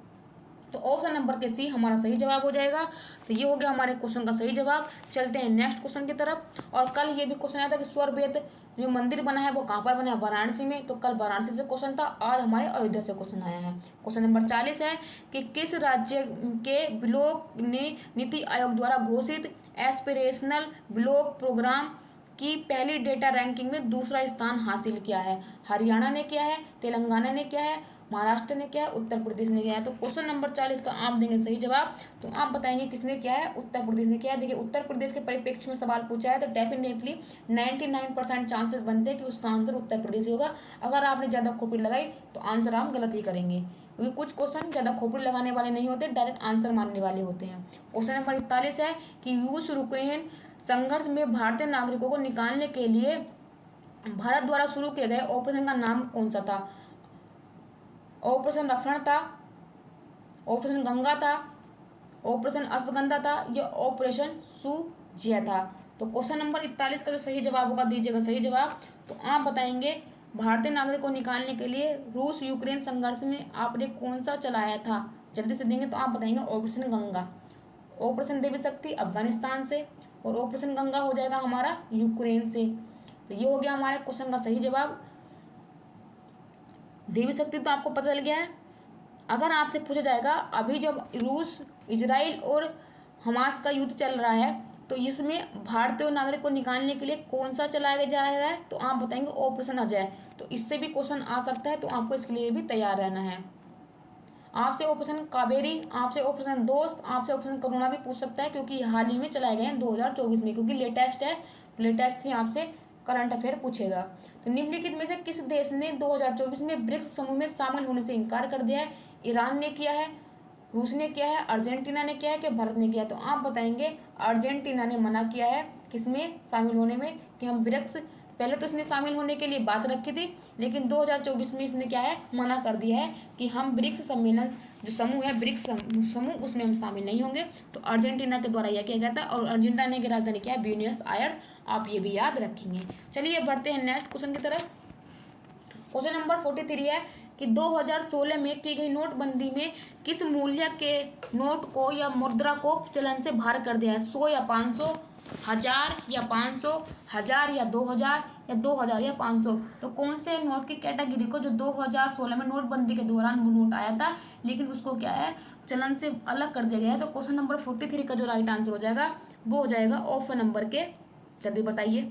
तो ऑप्शन नंबर के सी हमारा सही जवाब हो जाएगा। तो ये हो गया हमारे क्वेश्चन का सही जवाब। चलते हैं नेक्स्ट क्वेश्चन की तरफ। और कल ये भी क्वेश्चन आया था कि स्वर्वेद जो मंदिर बना है वो कहाँ पर बना है? वाराणसी में। तो कल वाराणसी से क्वेश्चन था, आज हमारे अयोध्या से क्वेश्चन आया है। क्वेश्चन नंबर 40 है कि किस राज्य के ब्लॉक ने नीति आयोग द्वारा घोषित एस्पिरेशनल ब्लॉक प्रोग्राम की पहली डेटा रैंकिंग में दूसरा स्थान हासिल किया है? हरियाणा ने किया है, तेलंगाना ने किया है, महाराष्ट्र ने किया है, उत्तर प्रदेश ने किया है? तो क्वेश्चन नंबर 40 का आप देंगे सही जवाब। तो आप बताएंगे किसने किया है? उत्तर प्रदेश ने किया है। देखिए उत्तर प्रदेश के परिप्रेक्ष्य में सवाल पूछा है तो डेफिनेटली 99% चांसेस बनते हैं कि उसका आंसर उत्तर प्रदेश होगा। अगर आपने ज़्यादा खोपड़ी लगाई तो आंसर आप गलत ही करेंगे, क्योंकि कुछ क्वेश्चन ज़्यादा खोपड़ी लगाने वाले नहीं होते, डायरेक्ट आंसर मानने वाले होते हैं। क्वेश्चन नंबर 41 है कि रूस यूक्रेन संघर्ष में भारतीय नागरिकों को निकालने के लिए भारत द्वारा शुरू किए गए ऑपरेशन का नाम कौन सा था? ऑपरेशन रक्षण था, ऑपरेशन गंगा था, ऑपरेशन अश्वगंधा था या ऑपरेशन सुजय था? तो क्वेश्चन नंबर 41 का जो सही जवाब होगा दीजिएगा सही जवाब। तो आप बताएंगे भारतीय नागरिक को निकालने के लिए रूस यूक्रेन संघर्ष में आपने कौन सा चलाया था? जल्दी से देंगे तो आप बताएंगे ऑपरेशन गंगा। ऑपरेशन देवी शक्ति अफगानिस्तान से और ऑपरेशन गंगा हो जाएगा हमारा यूक्रेन से। तो ये हो गया हमारे क्वेश्चन का सही जवाब। देवी शक्ति तो आपको पता चल गया है। अगर आपसे पूछा जाएगा अभी जब रूस इजराइल और हमास का युद्ध चल रहा है तो इसमें भारतीय नागरिक को निकालने के लिए कौन सा चलाया जा रहा है? तो आप बताएंगे ऑपरेशन अजय। तो इससे भी क्वेश्चन आ सकता है, तो आपको इसके लिए भी तैयार रहना है। आपसे ऑपरेशन कावेरी, आपसे ऑपरेशन दोस्त, आपसे ऑपरेशन करुणा भी पूछ सकता है, क्योंकि हाल ही में चलाए गए हैं 2024 में, क्योंकि लेटेस्ट है, लेटेस्ट से आपसे करंट अफेयर पूछेगा। तो निम्नलिखित में से किस देश ने 2024 में ब्रिक्स समूह में शामिल होने से इनकार कर दिया है? ईरान ने किया है, रूस ने किया है, अर्जेंटीना ने किया है कि भारत ने किया है? तो आप बताएंगे अर्जेंटीना ने मना किया है किसमें शामिल होने में, कि हम ब्रिक्स, पहले तो इसने शामिल होने के लिए बात रखी थी, लेकिन 2024 में इसने क्या है मना कर दिया है कि हम ब्रिक्स सम्मेलन जो समूह है ब्रिक्स समूह उसमें हम शामिल नहीं होंगे। तो अर्जेंटीना के द्वारा यह किया गया था और अर्जेंटीना की राजधानी क्या है? Buenos Aires. आप ये भी याद रखेंगे। चलिए बढ़ते हैं नेक्स्ट क्वेश्चन की तरफ। क्वेश्चन नंबर 43 है कि 2016 में की गई नोटबंदी में किस मूल्य के नोट को या मुद्रा को चलन से बाहर कर दिया है? 100 या 500, 1000 या 500, 1000 या 2000 या 2000 या 500? तो कौन से नोट की कैटेगरी को जो 2016 में नोटबंदी के दौरान वो नोट आया था लेकिन उसको क्या है चलन से अलग कर दिया गया है? तो क्वेश्चन नंबर 43 का जो राइट आंसर हो जाएगा वो हो जाएगा ऑप्शन नंबर के, जल्दी बताइए।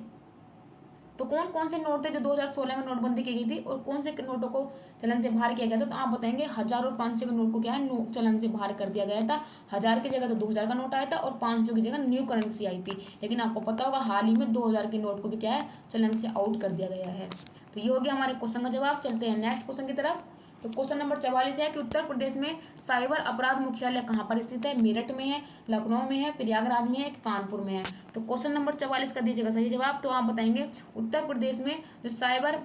तो कौन कौन से नोट थे जो 2016 में नोटबंदी की गई थी और कौन से नोटों को चलन से बाहर किया गया था? तो आप बताएंगे 1000 और 500 के नोट को क्या है, चलन से बाहर कर दिया गया था। 1000 की जगह तो 2000 का नोट आया था और 500 की जगह न्यू करेंसी आई थी। लेकिन आपको पता होगा हाल ही में 2000 के नोट को भी क्या है, चलन से आउट कर दिया गया है। तो ये हो गया हमारे क्वेश्चन का जवाब। चलते हैं नेक्स्ट क्वेश्चन की तरफ। तो क्वेश्चन नंबर 44 है कि उत्तर प्रदेश में साइबर अपराध मुख्यालय कहाँ पर स्थित है? मेरठ में है, लखनऊ में है, प्रयागराज में है, कानपुर में है? तो क्वेश्चन नंबर 44 का दीजिएगा सही जवाब। तो आप बताएंगे उत्तर प्रदेश में जो साइबर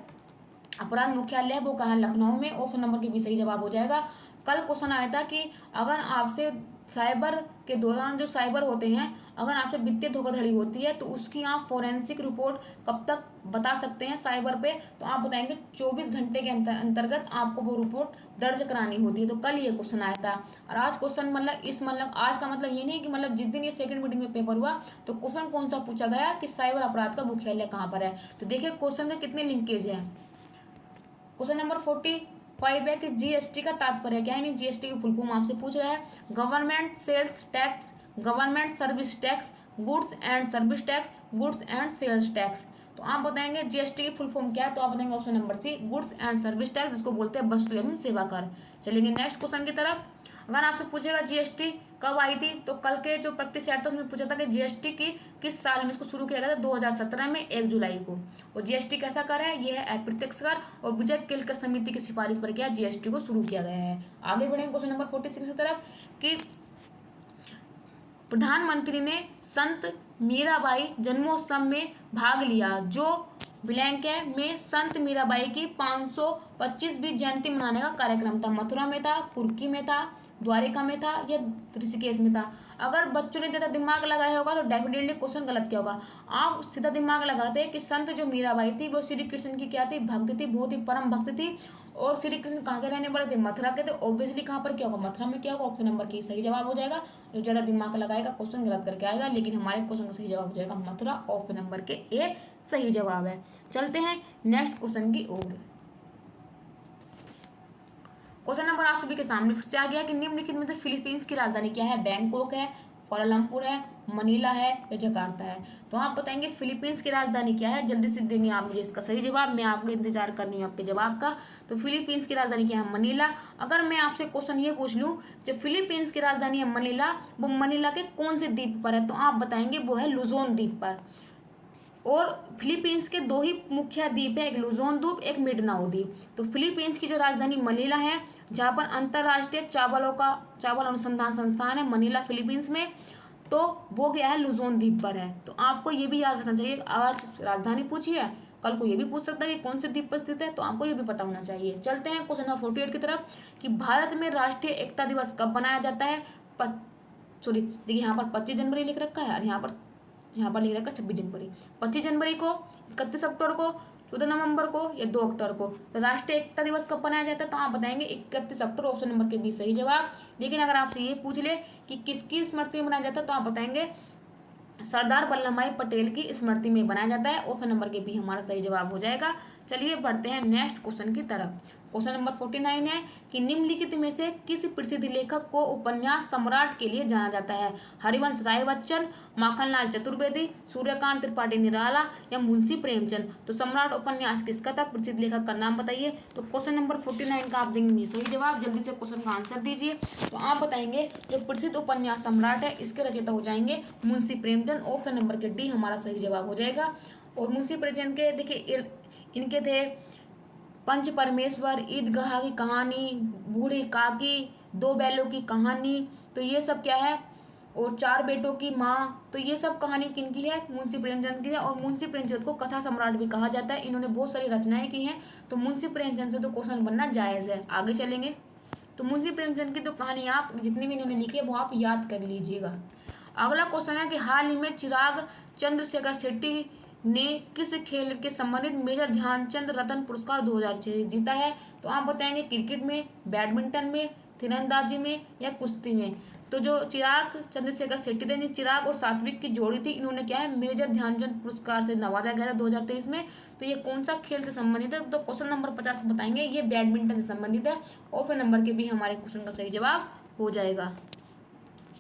अपराध मुख्यालय है वो कहाँ है? लखनऊ में। ऑप्शन नंबर के भी सही जवाब हो जाएगा। कल क्वेश्चन आया था कि अगर आपसे साइबर के दौरान जो साइबर होते हैं, अगर आपसे वित्तीय धोखाधड़ी होती है तो उसकी आप फोरेंसिक रिपोर्ट कब तक बता सकते हैं साइबर पे? तो आप बताएंगे 24 घंटे के अंतर्गत आपको वो रिपोर्ट दर्ज करानी होती है। तो कल ये क्वेश्चन आया था। और आज क्वेश्चन मतलब आज का मतलब ये नहीं कि मतलब जिस दिन ये सेकंड मीटिंग में पेपर हुआ तो क्वेश्चन कौन सा पूछा गया कि साइबर अपराध का मुख्यालय कहाँ पर है। तो देखिए क्वेश्चन के कितने लिंकेज है। क्वेश्चन नंबर 45 है कि जीएसटी का तात्पर्य क्या है? नहीं, जीएसटी की फुल फॉर्म आपसे पूछ रहा है। Government sales tax, government service tax, goods and service tax, goods and sales tax. तो आप बताएंगे जीएसटी की फुल फॉर्म क्या है? तो आप बताएंगे option number C, goods and service tax, जिसको बोलते हैं वस्तु एवं सेवा कर। चलेंगे नेक्स्ट क्वेश्चन की तरफ। अगर आपसे पूछेगा जीएसटी कब आई थी, तो कल के जो प्रैक्टिस सेट था उसमें पूछा था कि जीएसटी की किस साल में इसको शुरू किया गया था? 2017 में 1 जुलाई को। और जीएसटी कैसा कर है? यह है अप्रत्यक्ष कर और विजय केलकर समिति की सिफारिश पर क्या जीएसटी को शुरू किया गया है। आगे बढ़ेंगे क्वेश्चन नंबर 46 की तरफ कि प्रधानमंत्री ने संत मीराबाई जन्मोत्सव में भाग लिया जो ब्लैंक है में संत मीराबाई की 525वीं जयंती मनाने का कार्यक्रम था। मथुरा में था, कुर्की में था, द्वारिका में था या ऋषिकेश में था? अगर बच्चों ने ज़्यादा दिमाग लगाया होगा तो डेफिनेटली क्वेश्चन गलत किया होगा। आप सीधा दिमाग लगाते हैं कि संत जो मीराबाई थी वो श्री कृष्ण की क्या थी? भक्त थी, बहुत ही परम भक्त थी। और श्री कृष्ण कहाँ के रहने वाले थे? मथुरा के। तो ऑब्वियसली कहाँ पर क्या होगा? मथुरा में क्या होगा? ऑप्शन नंबर की सही जवाब हो जाएगा। जो ज़्यादा दिमाग लगाएगा क्वेश्चन गलत करके आएगा, लेकिन हमारे क्वेश्चन का सही जवाब हो जाएगा मथुरा। ऑप्शन नंबर के ए सही जवाब है। चलते हैं नेक्स्ट क्वेश्चन की ओर। क्वेश्चन नंबर आप सभी के सामने फिर से आ गया कि निम्नलिखित में से फिलीपींस की राजधानी क्या है? बैंकॉक है, कुआलालंपुर है, मनीला है या जकार्ता है? तो आप बताएंगे फिलीपींस की राजधानी क्या है? जल्दी से देंगे आप मुझे इसका सही जवाब। मैं आपका इंतजार कर रही हूँ आपके जवाब का। तो फिलीपींस की राजधानी क्या है? मनीला। अगर मैं आपसे क्वेश्चन ये पूछ लूँ जो फिलीपींस की राजधानी है मनीला, वो मनीला के कौन से द्वीप पर है? तो आप बताएंगे वो है लुजोन द्वीप पर। और फिलीपींस के दो ही मुख्य द्वीप है, एक लुजोन द्वीप, एक मिंडानाओ द्वीप। तो फिलीपींस की जो राजधानी मनीला है, जहाँ पर अंतर्राष्ट्रीय चावल अनुसंधान संस्थान है मनीला फिलीपींस में, तो वो गया है लुजोन द्वीप पर है। तो आपको ये भी याद रखना चाहिए, अगर राजधानी पूछी है कल को ये भी पूछ सकता है कि कौन से द्वीप पर स्थित है, तो आपको ये भी पता होना चाहिए। चलते हैं क्वेश्चन नंबर 48 की तरफ कि भारत में राष्ट्रीय एकता दिवस कब मनाया जाता है? सॉरी देखिए यहाँ पर 25 जनवरी लिख रखा है और यहाँ पर लिख रखा है 26 जनवरी। 25 जनवरी को, 31 अक्टूबर को, 14 नवंबर को या 2 अक्टूबर को? तो राष्ट्रीय एकता दिवस कब मनाया जाता है? तो आप बताएंगे 31 अक्टूबर। ऑप्शन नंबर के 20 सही जवाब। लेकिन अगर आपसे ये पूछ ले कि किसकी स्मृति में मनाया जाता है, तो आप बताएंगे सरदार वल्लभ भाई पटेल की स्मृति में बनाया जाता है। ऑप्शन नंबर के भी हमारा सही जवाब हो जाएगा। चलिए बढ़ते हैं नेक्स्ट क्वेश्चन की तरफ। क्वेश्चन नंबर 49 है कि निम्नलिखित में से किस प्रसिद्ध लेखक को उपन्यास सम्राट के लिए जाना जाता है? हरिवंश राय बच्चन, माखनलाल चतुर्वेदी, सूर्यकांत त्रिपाठी निराला या मुंशी प्रेमचंद? तो सम्राट उपन्यास किसका था? प्रसिद्ध लेखक का नाम बताइए। तो क्वेश्चन नंबर 49 का आप देंगे सही जवाब। जल्दी से क्वेश्चन का आंसर दीजिए। तो आप बताएंगे जो प्रसिद्ध उपन्यास सम्राट है इसके रचयिता हो जाएंगे मुंशी प्रेमचंद। ऑप्शन नंबर के डी हमारा सही जवाब हो जाएगा। और मुंशी प्रेमचंद के देखिए इनके थे पंच परमेश्वर, ईदगाह की कहानी, बूढ़ी काकी, दो बैलों की कहानी, तो ये सब क्या है? और चार बेटों की माँ, तो ये सब कहानी किनकी है? मुंशी प्रेमचंद की है। और मुंशी प्रेमचंद को कथा सम्राट भी कहा जाता है। इन्होंने बहुत सारी रचनाएं की हैं। तो मुंशी प्रेमचंद से तो क्वेश्चन बनना जायज़ है। आगे चलेंगे तो मुंशी प्रेमचंद की तो कहानी आप जितनी भी इन्होंने लिखी है वो आप याद कर लीजिएगा। अगला क्वेश्चन है कि हाल ही में चिराग चंद्रशेखर शेट्टी ने किस खेल के संबंधित मेजर ध्यानचंद रत्न पुरस्कार 2026 जीता है? तो आप बताएंगे क्रिकेट में, बैडमिंटन में, तीरंदाजी में या कुश्ती में? तो जो चिराग चंद्रशेखर शेट्टी थे, चिराग और सात्विक की जोड़ी थी, इन्होंने क्या है मेजर ध्यानचंद पुरस्कार से नवाजा गया था 2023 में। तो ये कौन सा खेल से संबंधित है? तो क्वेश्चन नंबर 50 बताएंगे ये बैडमिंटन से संबंधित है। ऑप्शन नंबर के भी हमारे क्वेश्चन का सही जवाब हो जाएगा।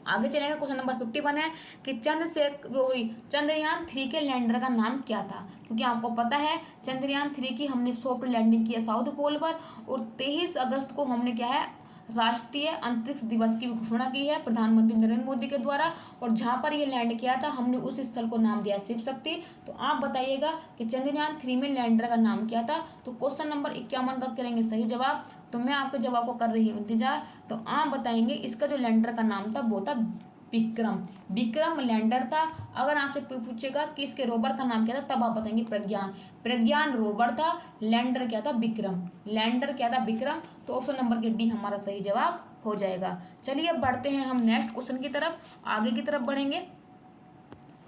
आगे चलेंगे। क्वेश्चन नंबर 51 है कि चंद्रयान 3 के लैंडर का नाम क्या था। क्योंकि आपको पता है चंद्रयान 3 की हमने सॉफ्ट लैंडिंग की है साउथ पोल पर, और 23 अगस्त को हमने क्या है राष्ट्रीय अंतरिक्ष दिवस की घोषणा की है प्रधानमंत्री नरेंद्र मोदी के द्वारा। और जहां पर ये लैंड किया था हमने उस स्थल को नाम दिया शिव शक्ति। तो आप बताइएगा कि चंद्रयान 3 में लैंडर का नाम क्या था। तो क्वेश्चन नंबर 51 का करेंगे सही जवाब। तो मैं आपके जवाब को कर रही हूँ इंतजार। तो आप बताएंगे इसका जो लैंडर का नाम था वो था विक्रम। विक्रम लैंडर था। अगर आपसे पूछेगा कि इसके रोवर का नाम क्या था तब आप बताएंगे प्रज्ञान। प्रज्ञान रोवर था, लैंडर क्या था विक्रम। लैंडर क्या था विक्रम। तो ऑप्शन नंबर के डी हमारा सही जवाब हो जाएगा। चलिए बढ़ते हैं हम नेक्स्ट क्वेश्चन की तरफ, आगे की तरफ बढ़ेंगे।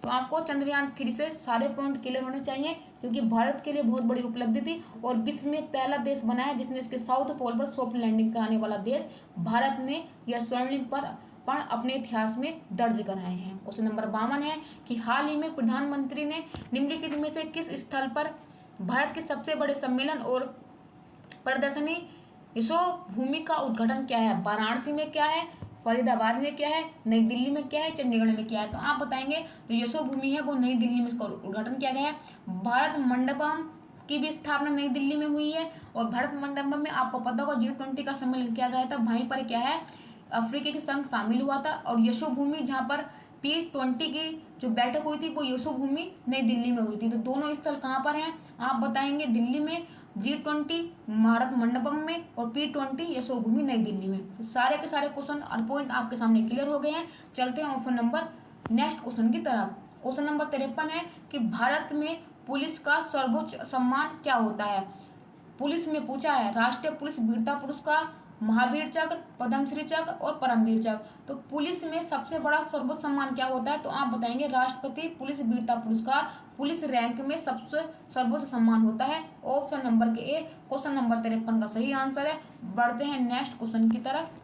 तो आपको चंद्रयान 3 से सारे पॉइंट क्लियर होने चाहिए, क्योंकि भारत के लिए बहुत बड़ी उपलब्धि थी और विश्व में पहला देश बना है जिसने इसके साउथ पोल पर सॉफ्ट लैंडिंग कराने वाला देश भारत ने यह स्वर्णिम पर अपने इतिहास में दर्ज कराए हैं। क्वेश्चन नंबर 52 है कि हाल ही में प्रधानमंत्री ने निम्नलिखित में से किस स्थल पर भारत के सबसे बड़े सम्मेलन और प्रदर्शनी यशो भूमि का उद्घाटन किया है। वाराणसी में क्या है, फरीदाबाद में क्या है, नई दिल्ली में क्या है, चंडीगढ़ में क्या है। तो आप बताएंगे जो यशो भूमि है वो नई दिल्ली में इसका उद्घाटन किया गया है। भारत मंडपम की भी स्थापना नई दिल्ली में हुई है। और भारत मंडपम में आपको पता होगा G20 का सम्मेलन किया गया था, वहीं पर क्या है अफ्रीका के संघ शामिल हुआ था। और यशो भूमि जहाँ पर P20 की जो बैठक हुई थी वो यशो भूमि नई दिल्ली में हुई थी। तो दोनों स्थल कहाँ पर हैं आप बताएंगे, दिल्ली में G20 भारत मंडपम में और P20 यशो भूमि नई दिल्ली में। तो सारे के सारे क्वेश्चन और पॉइंट आपके सामने क्लियर हो गए हैं। चलते हैं ऑप्शन नंबर नेक्स्ट क्वेश्चन की तरफ। क्वेश्चन नंबर 53 है कि भारत में पुलिस का सर्वोच्च सम्मान क्या होता है। पुलिस में पूछा है राष्ट्रीय पुलिस वीरता पुरस्कार, महावीर चक्र, पद्मश्री चक्र और परमवीर चक्र। तो पुलिस में सबसे बड़ा सर्वोच्च सम्मान क्या होता है। तो आप बताएंगे राष्ट्रपति पुलिस वीरता पुरस्कार पुलिस रैंक में सबसे सर्वोच्च सम्मान होता है। ऑप्शन नंबर के ए क्वेश्चन नंबर 53 का सही आंसर है। बढ़ते हैं नेक्स्ट क्वेश्चन की तरफ।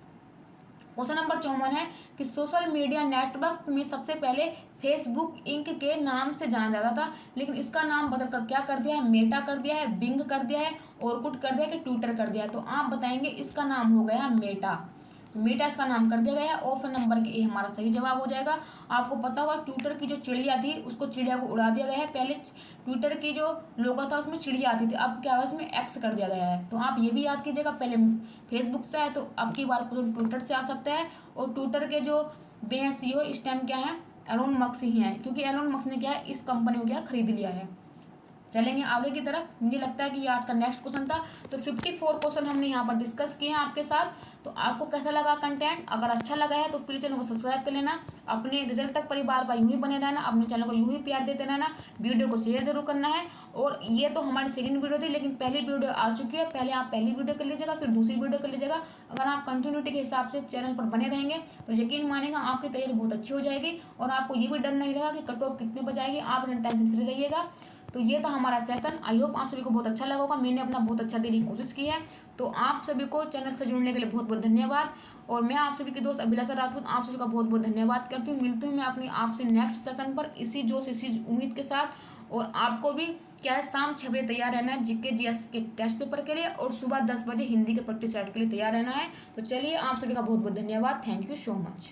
क्वेश्चन नंबर 54 है कि सोशल मीडिया नेटवर्क में सबसे पहले फेसबुक इंक के नाम से जाना जाता था, लेकिन इसका नाम बदल कर क्या कर दिया है, मेटा कर दिया है, बिंग कर दिया है, ऑरकुट कर दिया है कि ट्विटर कर दिया है। तो आप बताएंगे इसका नाम हो गया मेटा। मेटा इसका नाम कर दिया गया है। ऑप्शन नंबर के ए हमारा सही जवाब हो जाएगा। आपको पता होगा ट्विटर की जो चिड़िया थी उसको चिड़िया को उड़ा दिया गया है। पहले ट्विटर की जो लोगो था उसमें चिड़िया आती थी, अब क्या है उसमें एक्स कर दिया गया है। तो आप ये भी याद कीजिएगा, पहले फेसबुक से है तो अब की बार क्वेश्चन ट्विटर से आ सकता है। और ट्विटर के जो CEO इस टाइम क्या है एलोन मस्क ही हैं, क्योंकि एलोन मस्क ने क्या है इस कंपनी को क्या खरीद लिया है। चलेंगे आगे की तरफ। मुझे लगता है कि ये आज का नेक्स्ट क्वेश्चन था। तो 54 क्वेश्चन हमने यहाँ पर डिस्कस किए हैं आपके साथ। तो आपको कैसा लगा कंटेंट, अगर अच्छा लगा है तो प्लीज चैनल को सब्सक्राइब कर लेना। अपने रिजल्ट तक परिवार पर यूं ही बने रहना, अपने चैनल को यूं ही प्यार देते रहना, वीडियो को शेयर जरूर करना है। और ये तो हमारी सेकंड वीडियो थी, लेकिन पहली वीडियो आ चुकी है। पहले आप पहली वीडियो कर लीजिएगा, फिर दूसरी वीडियो कर लीजिएगा। अगर आप कंटिन्यूटी के हिसाब से चैनल पर बने रहेंगे तो यकीन मानेगा आपकी तैयारी बहुत अच्छी हो जाएगी। और आपको ये भी डर नहीं रहेगा कि कट ऑफ कितने बजाएगी, आप टेंशन फ्री रहिएगा। तो ये था हमारा सेशन। आई होप आप सभी को बहुत अच्छा लगा होगा। मैंने अपना बहुत अच्छा देने की कोशिश की है। तो आप सभी को चैनल से जुड़ने के लिए बहुत बहुत धन्यवाद। और मैं आप सभी की दोस्त अभिलाषा राजपूत आप सभी का बहुत बहुत धन्यवाद करती हूँ। मिलती हूँ मैं अपनी आपसे नेक्स्ट सेशन पर इसी जोश इसी उम्मीद के साथ। और आपको भी क्या है शाम 6 बजे तैयार रहना है GK GS के टेस्ट पेपर के लिए, और सुबह 10 बजे हिंदी के प्रैक्टिस सेट के लिए तैयार रहना है। तो चलिए आप सभी का बहुत बहुत धन्यवाद। Thank you so much.